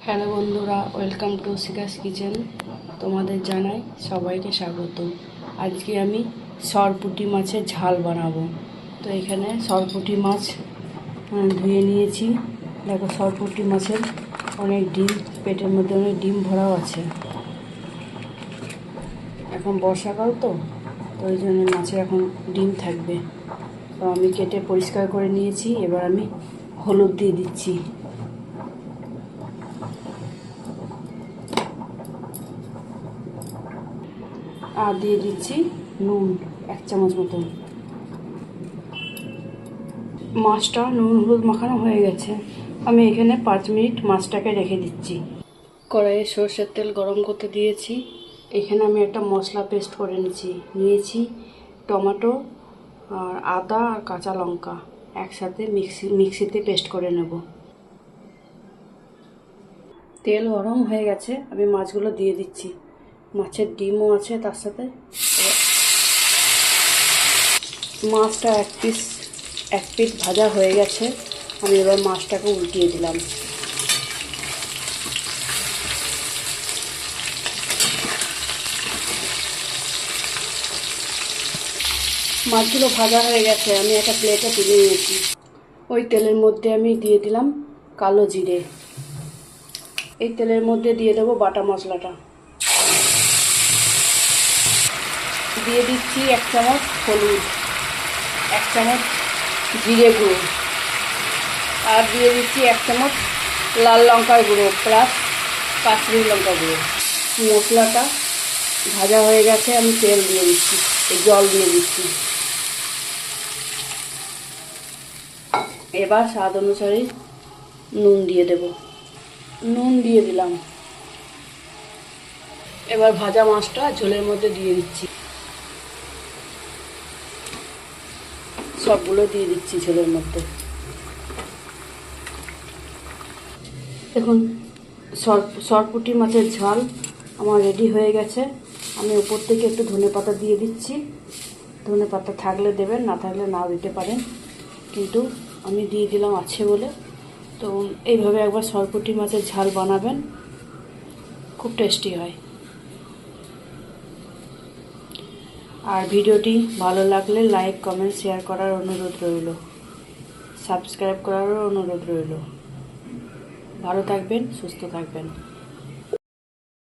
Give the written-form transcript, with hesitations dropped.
Hello বন্ধুরা, welcome to Shikha's kitchen. তোমাদের জানাই সবাইকে স্বাগত। আজকে আমি সরপুঁটি মাছের ঝাল বানাবো। তো এখানে সরপুঁটি মাছ ধুয়ে নিয়েছি। দেখো, সরপুঁটি মাছের অনেক ডিম, পেটের মধ্যে অনেক ডিম ভরাও আছে। এখন বর্ষাকাল তো ওই জন্য মাছের এখন ডিম থাকবে। তো আমি কেটে পরিষ্কার করে নিয়েছি। এবার আমি হলুদ দিয়ে দিচ্ছি, আর দিয়ে দিচ্ছি নুন 1 চামচ মতন। মাছটা নুন হলুদ মাখানো হয়ে গেছে। আমি এখানে 5 মিনিট মাছটাকে রেখে দিচ্ছি। কড়াইয়ে সরষের তেল গরম করতে দিয়েছি। এখানে আমি একটা মশলা পেস্ট করে নিয়েছি টমেটো আর আদা আর কাঁচা লঙ্কা একসাথে মিক্সিতে পেস্ট করে নেব। তেল গরম হয়ে গেছে, আমি মাছগুলো দিয়ে দিচ্ছি। মাছের ডিমও আছে তার সাথে। মাছটা এক পিঠ ভাজা হয়ে গেছে। আমি এবার মাছটাকে উল্টিয়ে দিলাম। মাছগুলো ভাজা হয়ে গেছে, আমি একটা প্লেটে তুলে নিয়েছি। ওই তেলের মধ্যে আমি দিয়ে দিলাম কালো জিরে। এই তেলের মধ্যে দিয়ে দেবো বাটা মশলাটা। দিয়ে দিচ্ছি 1 চামচ হলুদ, 1 চামচ জিরে গুঁড়ো, আর দিয়ে দিচ্ছি 1 চামচ লাল লঙ্কার গুঁড়ো প্লাস কাশ্মীরি লঙ্কা গুঁড়ো। মশলাটা ভাজা হয়ে গেছে, আমি তেল দিয়ে দিচ্ছি, জল দিয়ে দিচ্ছি। এবার স্বাদ অনুসারে নুন দিয়ে দেব। নুন দিয়ে দিলাম। এবার ভাজা মাছটা ঝোলের মধ্যে দিয়ে দিচ্ছি। সবগুলো দিয়ে দিচ্ছি ঝোলের মধ্যে। দেখুন, সরপুঁটি মাছের ঝাল আমার রেডি হয়ে গেছে। আমি উপর থেকে একটু ধনেপাতা দিয়ে দিচ্ছি। ধনেপাতা থাকলে দেবেন, না থাকলে নাও দিতে পারেন, কিন্তু আমি দিয়ে দিলাম আছে বলে। তো এইভাবে একবার সরপুঁটি মাছের ঝাল বানাবেন, খুব টেস্টি হয়। আর ভিডিওটি ভালো লাগলে লাইক কমেন্ট শেয়ার করার অনুরোধ রইল, সাবস্ক্রাইব করারও অনুরোধ রইল। ভালো থাকবেন, সুস্থ থাকবেন।